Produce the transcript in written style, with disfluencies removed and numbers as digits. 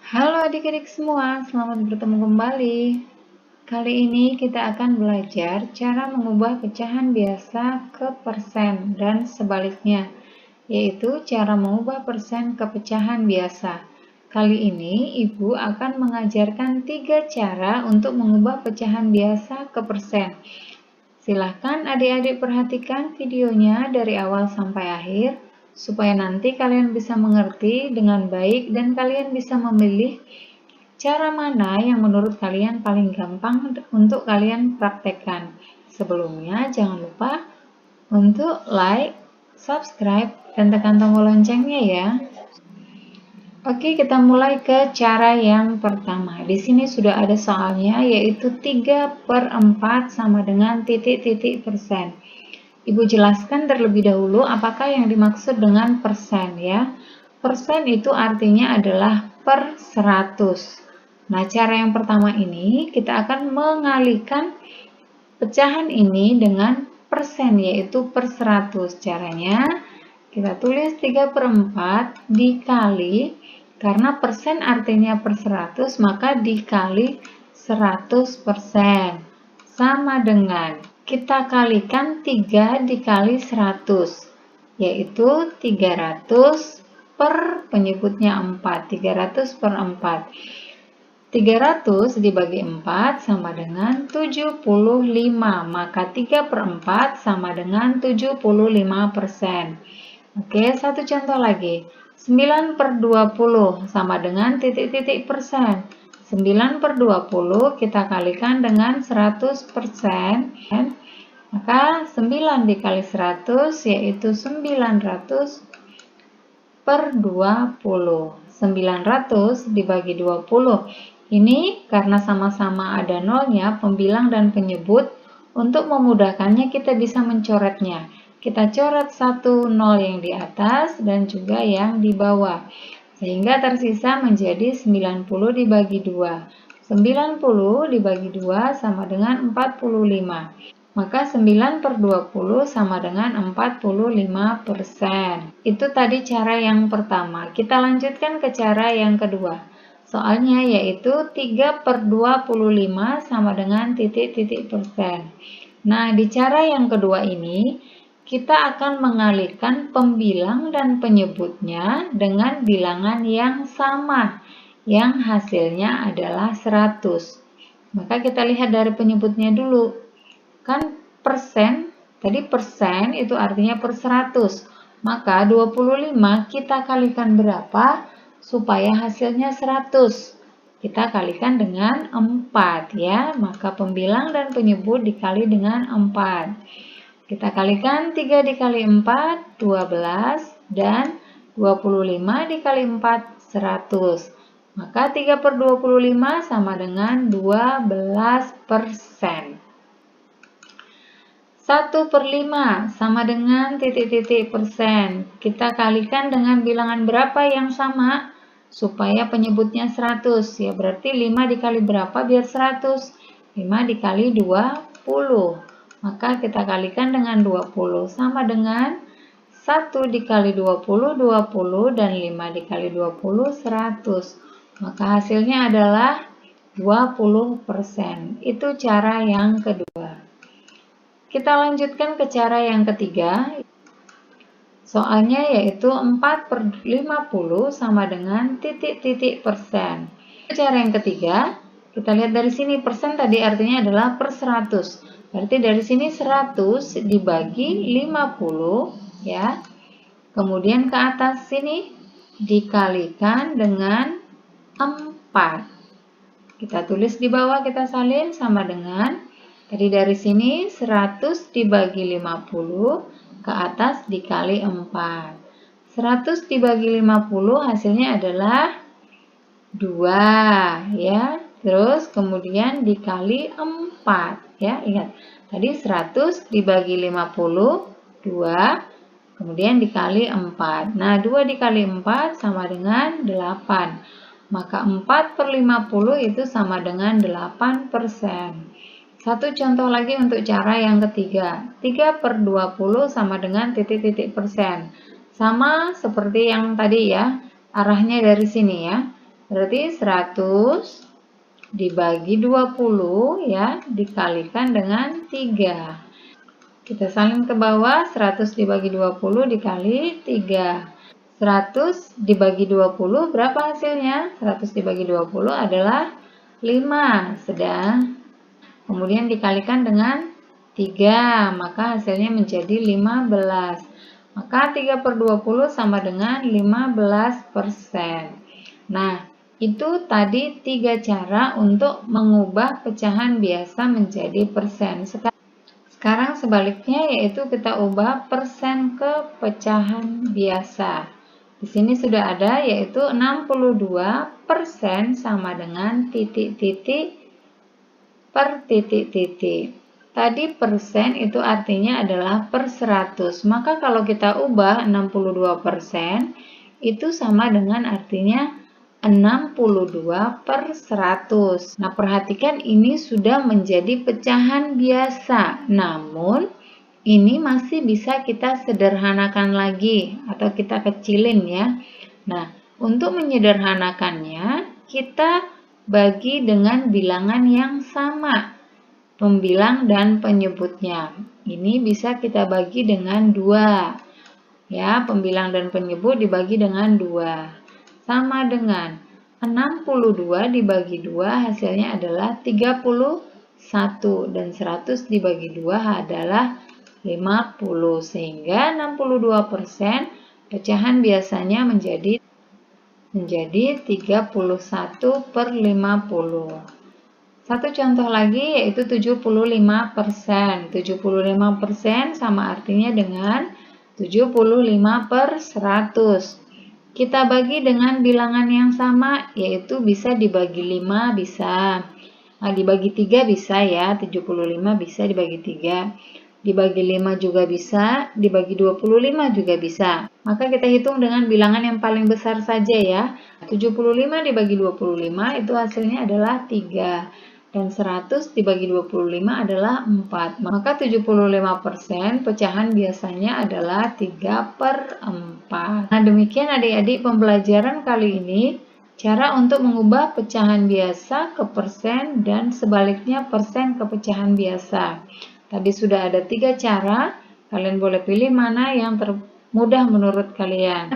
Halo adik-adik semua, selamat bertemu kembali. Kali ini kita akan belajar cara mengubah pecahan biasa ke persen dan sebaliknya, yaitu cara mengubah persen ke pecahan biasa. Kali ini Ibu akan mengajarkan 3 cara untuk mengubah pecahan biasa ke persen. Silahkan adik-adik perhatikan videonya dari awal sampai akhir, supaya nanti kalian bisa mengerti dengan baik dan kalian bisa memilih cara mana yang menurut kalian paling gampang untuk kalian praktekkan. Sebelumnya jangan lupa untuk like, subscribe, dan tekan tombol loncengnya ya. Oke, kita mulai ke cara yang pertama. Di sini sudah ada soalnya, yaitu 3/4 sama dengan titik-titik persen. Ibu jelaskan terlebih dahulu apakah yang dimaksud dengan persen ya. Persen itu artinya adalah per 100. Nah, cara yang pertama ini kita akan mengalihkan pecahan ini dengan persen, yaitu per 100. Caranya kita tulis 3/4 dikali, karena persen artinya per 100, maka dikali 100%. Sama dengan kita kalikan 3 dikali 100, yaitu 300 per penyebutnya 4. 300 per 4. 300 dibagi 4 sama dengan 75, maka 3/4 sama dengan 75%. Oke, satu contoh lagi. 9/20 sama dengan titik-titik persen. 9/20 kita kalikan dengan 100%, maka 9 dikali 100 yaitu 900 per 20. 900 dibagi 20. Ini karena sama-sama ada nolnya, pembilang dan penyebut, untuk memudahkannya kita bisa mencoretnya. Kita coret satu nol yang di atas dan juga yang di bawah, sehingga tersisa menjadi 90 dibagi 2. 90 dibagi 2 sama dengan 45. Maka 9/20 sama dengan 45%. Itu tadi cara yang pertama. Kita lanjutkan ke cara yang kedua. Soalnya yaitu 3/25 sama dengan titik-titik persen. Nah, di cara yang kedua ini, kita akan mengalihkan pembilang dan penyebutnya dengan bilangan yang sama, yang hasilnya adalah 100. Maka kita lihat dari penyebutnya dulu. Kan persen, tadi persen itu artinya per 100. Maka 25 kita kalikan berapa supaya hasilnya 100? Kita kalikan dengan 4 ya. Maka pembilang dan penyebut dikali dengan 4. Kita kalikan 3 dikali 4, 12, dan 25 dikali 4, 100. Maka 3/25 sama dengan 12%. 1/5 sama dengan titik-titik persen. Kita kalikan dengan bilangan berapa yang sama supaya penyebutnya 100. Ya, berarti 5 dikali berapa biar 100? 5 dikali 20. Maka kita kalikan dengan 20 sama dengan 1 dikali 20, 20, dan 5 dikali 20, 100. Maka hasilnya adalah 20%. Itu cara yang kedua. Kita lanjutkan ke cara yang ketiga. Soalnya yaitu 4/50 sama dengan titik-titik persen. Cara yang ketiga, kita lihat dari sini, persen tadi artinya adalah per 100. Berarti dari sini 100 dibagi 50 ya. Kemudian ke atas sini dikalikan dengan 4. Kita tulis di bawah, kita salin sama dengan tadi dari sini 100 dibagi 50, ke atas dikali 4. 100 dibagi 50 hasilnya adalah 2 ya. Terus kemudian dikali 4 ya. Ingat, tadi 100 dibagi 50, 2, kemudian dikali 4. Nah, 2 dikali 4 sama dengan 8. Maka 4/50 itu sama dengan 8%. Satu contoh lagi untuk cara yang ketiga. 3/20 sama dengan titik-titik persen. Sama seperti yang tadi ya, arahnya dari sini ya. Berarti 100 dibagi 20 ya, dikalikan dengan 3. Kita salin ke bawah, 100 dibagi 20 dikali 3. 100 dibagi 20 berapa hasilnya? 100 dibagi 20 adalah 5. Sedang kemudian dikalikan dengan 3, maka hasilnya menjadi 15. Maka 3 per 20 sama dengan 15%. Nah, itu tadi 3 cara untuk mengubah pecahan biasa menjadi persen. Sekarang sebaliknya, yaitu kita ubah persen ke pecahan biasa. Di sini sudah ada, yaitu 62% sama dengan titik-titik per titik-titik. Tadi persen itu artinya adalah per 100. Maka kalau kita ubah 62% itu sama dengan artinya 62 per 100. Nah, perhatikan ini sudah menjadi pecahan biasa. Namun, ini masih bisa kita sederhanakan lagi atau kita kecilin ya. Nah, untuk menyederhanakannya, kita bagi dengan bilangan yang sama, pembilang dan penyebutnya. Ini bisa kita bagi dengan 2. Ya, pembilang dan penyebut dibagi dengan 2. Sama dengan 62 dibagi 2 hasilnya adalah 31 dan 100 dibagi 2 adalah 50. Sehingga 62% pecahan biasanya menjadi 31 per 50. Satu contoh lagi yaitu 75%. 75% sama artinya dengan 75 per 100. Kita bagi dengan bilangan yang sama, yaitu bisa dibagi 5 bisa. Nah, dibagi 3 bisa ya, 75 bisa dibagi 3. Dibagi 5 juga bisa, dibagi 25 juga bisa. Maka kita hitung dengan bilangan yang paling besar saja ya. 75 dibagi 25 itu hasilnya adalah 3. Dan 100 dibagi 25 adalah 4. Maka 75% pecahan biasanya adalah 3 per 4. Nah, demikian adik-adik pembelajaran kali ini. Cara untuk mengubah pecahan biasa ke persen dan sebaliknya persen ke pecahan biasa. Tadi sudah ada 3 cara. Kalian boleh pilih mana yang termudah menurut kalian.